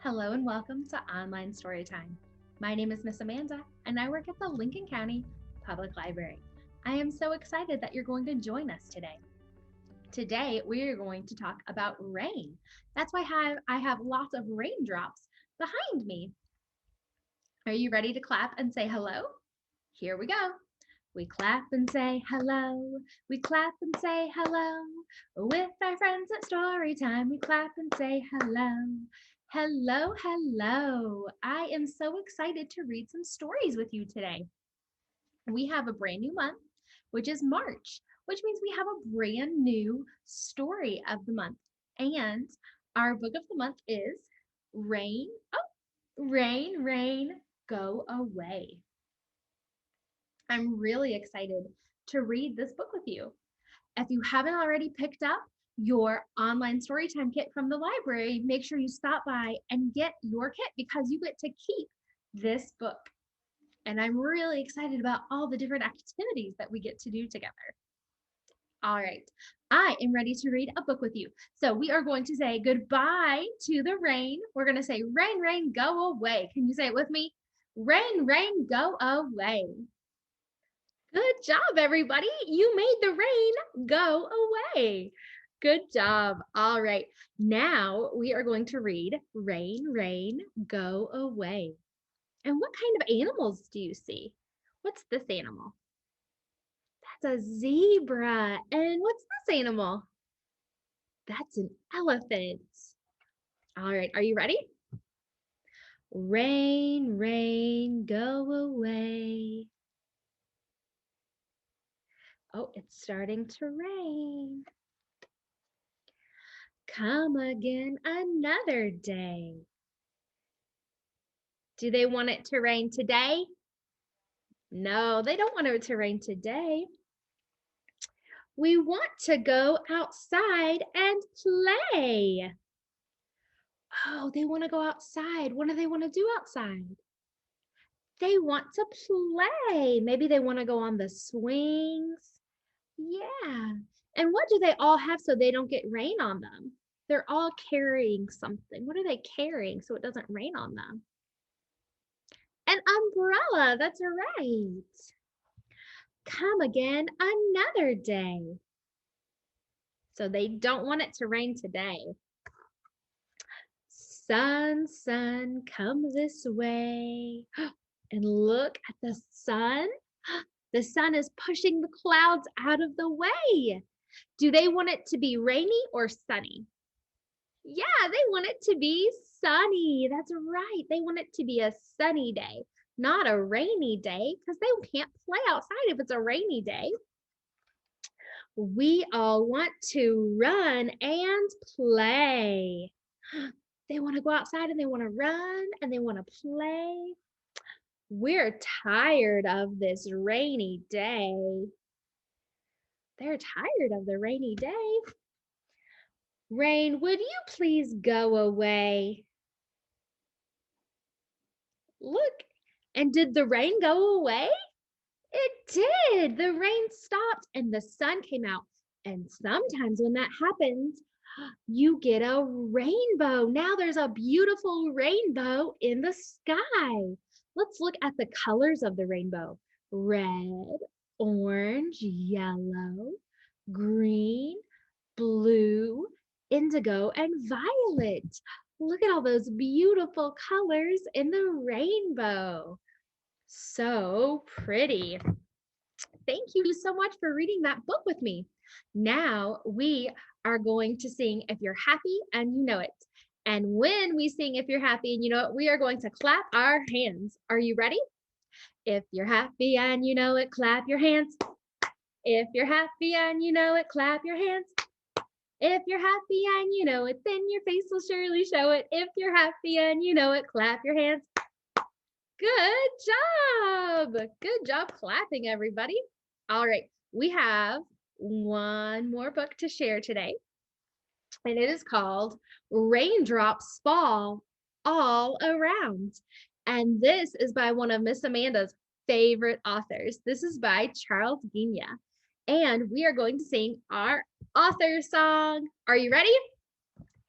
Hello and welcome to Online Storytime. My name is Miss Amanda and I work at the Lincoln County Public Library. I am so excited that you're going to join us today. Today we are going to talk about rain. That's why I have lots of raindrops behind me. Are you ready to clap and say hello? Here we go. We clap and say hello. We clap and say hello. With our friends at Storytime, we clap and say hello. Hello, hello. I am so excited to read some stories with you today. We have a brand new month, which is March, which means we have a brand new story of the month. And our book of the month is Rain. Rain, Rain, Go Away. I'm really excited to read this book with you. If you haven't already picked up your online storytime kit from the library, make sure you stop by and get your kit because you get to keep this book. And I'm really excited about all the different activities that we get to do together. All right, I am ready to read a book with you. So we are going to say goodbye to the rain. We're going to say, rain, rain, go away. Can you say it with me? Rain, rain, go away. Good job, everybody. You made the rain go away. Good job. All right. Now we are going to read Rain, Rain, Go Away. And what kind of animals do you see? What's this animal? That's a zebra. And what's this animal? That's an elephant. All right. Are you ready? Rain, rain, go away. Oh, it's starting to rain. Come again another day. Do they want it to rain today? No, they don't want it to rain today. We want to go outside and play. Oh, they want to go outside. What do they want to do outside? They want to play. Maybe they want to go on the swings. Yeah. And what do they all have so they don't get rain on them? They're all carrying something. What are they carrying so it doesn't rain on them? An umbrella. That's right. Come again another day. So they don't want it to rain today. Sun, sun, come this way. And look at the sun. The sun is pushing the clouds out of the way. Do they want it to be rainy or sunny? Yeah, they want it to be sunny. That's right. They want it to be a sunny day, not a rainy day, because they can't play outside if it's a rainy day. We all want to run and play. They want to go outside and they want to run and they want to play. We're tired of this rainy day. They're tired of the rainy day. Rain, would you please go away? Look, and did the rain go away? It did. The rain stopped and the sun came out. And sometimes when that happens, you get a rainbow. Now there's a beautiful rainbow in the sky. Let's look at the colors of the rainbow. Red, orange, yellow, green, blue, indigo, and violet. Look at all those beautiful colors in the rainbow. So pretty. Thank you so much for reading that book with me. Now we are going to sing If You're Happy and You Know It. And when we sing If You're Happy and You Know It, we are going to clap our hands. Are you ready? If you're happy and you know it, clap your hands. If you're happy and you know it, clap your hands. If you're happy and you know it, then your face will surely show it. If you're happy and you know it, clap your hands. Good job. Good job clapping, everybody. All right, we have one more book to share today, and it is called Raindrops Fall All Around. And this is by one of Miss Amanda's favorite authors. This is by Charles Guinia. And we are going to sing our author song. Are you ready?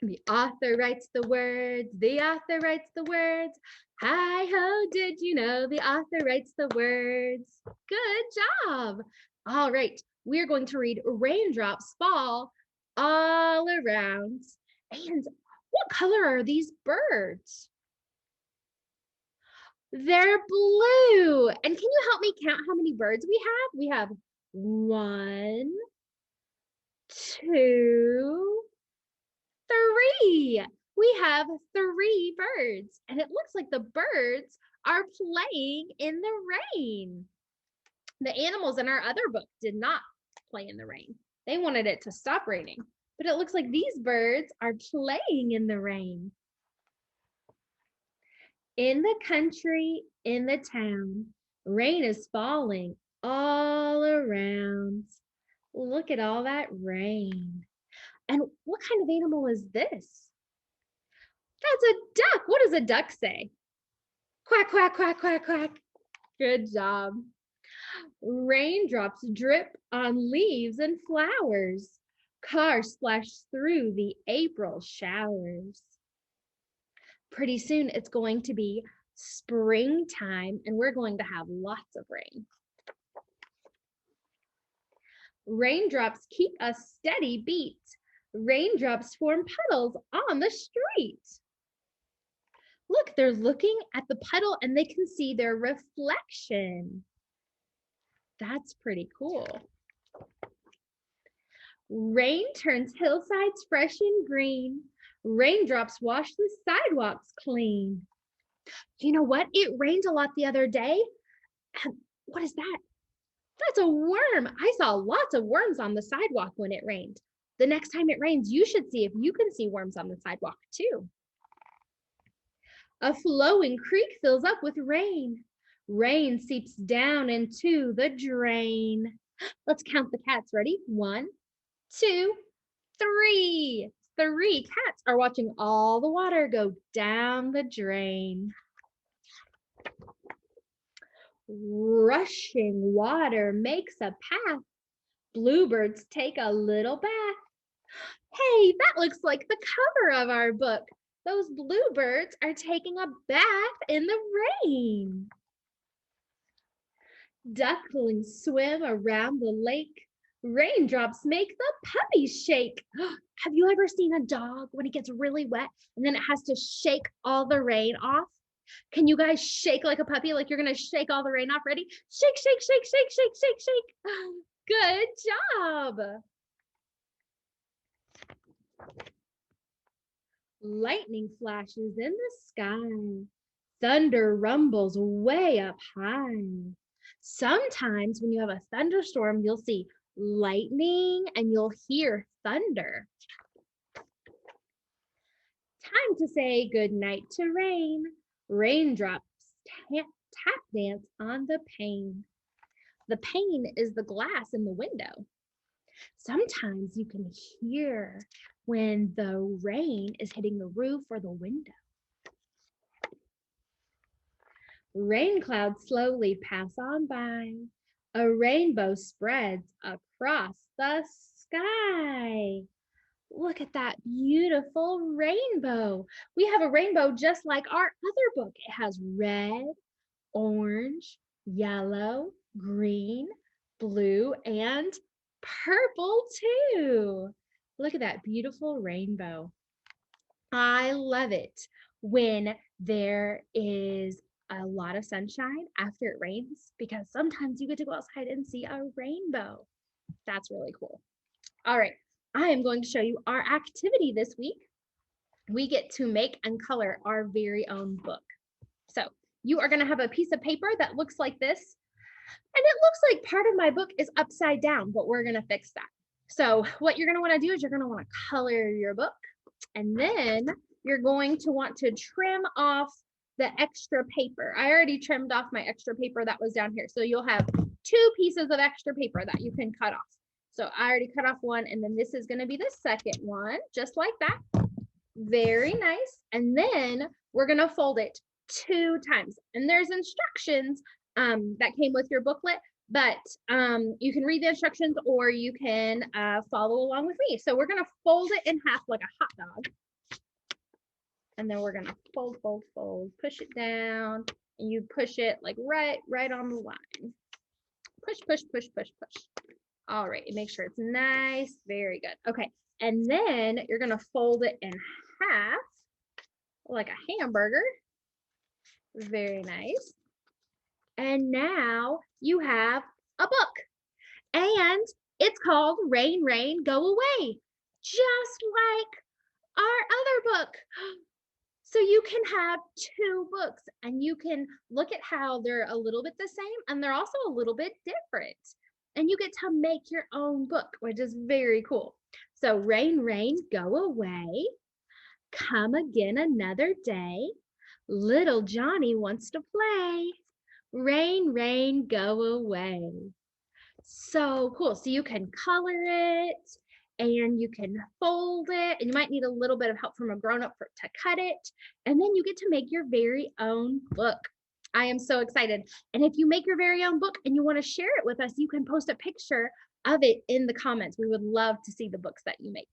The author writes the words, the author writes the words. Hi ho, did you know the author writes the words? Good job. All right, we're going to read Raindrops Fall All Around. And what color are these birds? They're blue. And can you help me count how many birds we have? We have 1, 2, 3. We have 3 birds, and it looks like the birds are playing in the rain. The animals in our other book did not play in the rain. They wanted it to stop raining, but it looks like these birds are playing in the rain. In the country, in the town, rain is falling all around. Look at all that rain. And what kind of animal is this? That's a duck. What does a duck say? Quack, quack, quack, quack, quack. Good job. Raindrops drip on leaves and flowers. Cars splash through the April showers. Pretty soon it's going to be springtime and we're going to have lots of rain. Raindrops keep a steady beat. Raindrops form puddles on the street. Look, they're looking at the puddle and they can see their reflection. That's pretty cool. Rain turns hillsides fresh and green. Raindrops wash the sidewalks clean. You know what? It rained a lot the other day. And what is that? That's a worm. I saw lots of worms on the sidewalk when it rained. The next time it rains, you should see if you can see worms on the sidewalk too. A flowing creek fills up with rain. Rain seeps down into the drain. Let's count the cats. Ready? 1, 2, 3. 3 cats are watching all the water go down the drain. Rushing water makes a path. Bluebirds take a little bath. Hey, that looks like the cover of our book. Those bluebirds are taking a bath in the rain. Ducklings swim around the lake. Raindrops make the puppies shake. Have you ever seen a dog when it gets really wet and then it has to shake all the rain off? Can you guys shake like a puppy, like you're going to shake all the rain off? Ready? Shake, shake, shake, shake, shake, shake, shake. Good job. Lightning flashes in the sky. Thunder rumbles way up high. Sometimes when you have a thunderstorm, you'll see lightning and you'll hear thunder. Time to say goodnight to rain. Raindrops tap dance on the pane. The pane is the glass in the window. Sometimes you can hear when the rain is hitting the roof or the window. Rain clouds slowly pass on by. A rainbow spreads across the sky. Look at that beautiful rainbow. We have a rainbow just like our other book. It has red, orange, yellow, green, blue, and purple too. Look at that beautiful rainbow. I love it when there is a lot of sunshine after it rains because sometimes you get to go outside and see a rainbow. That's really cool. All right, I am going to show you our activity this week. We get to make and color our very own book. So you are going to have a piece of paper that looks like this. And it looks like part of my book is upside down, but we're going to fix that. So what you're going to want to do is you're going to want to color your book. And then you're going to want to trim off the extra paper. I already trimmed off my extra paper that was down here. So you'll have 2 pieces of extra paper that you can cut off. So I already cut off one, and then this is going to be the second one, just like that. Very nice. And then we're going to fold it 2 times. And there's instructions that came with your booklet, but you can read the instructions or you can follow along with me. So we're going to fold it in half like a hot dog. And then we're gonna fold, fold, fold, push it down, and you push it like right on the line. Push, push, push, push, push. All right, make sure it's nice. Very good. Okay, and then you're gonna fold it in half like a hamburger. Very nice. And now you have a book. And it's called Rain, Rain, Go Away, just like our other book. So you can have two books and you can look at how they're a little bit the same and they're also a little bit different. And you get to make your own book, which is very cool. So Rain, Rain, Go Away, Come Again Another Day, Little Johnny Wants to Play, Rain, Rain, Go Away. So cool. So you can color it and you can fold it, and you might need a little bit of help from a grown-up to cut it. And then you get to make your very own book. I am so excited. And if you make your very own book and you want to share it with us, you can post a picture of it in the comments. We would love to see the books that you make.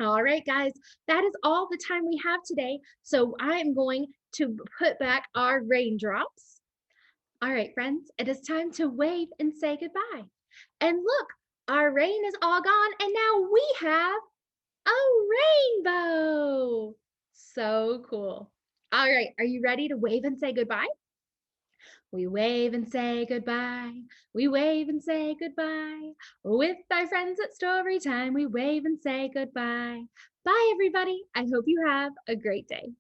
All right, guys, that is all the time we have today. So I'm going to put back our raindrops. All right, friends, it is time to wave and say goodbye. And look, our rain is all gone, and now we have a rainbow. So cool. All right, are you ready to wave and say goodbye? We wave and say goodbye. We wave and say goodbye. With our friends at Storytime, we wave and say goodbye. Bye, everybody. I hope you have a great day.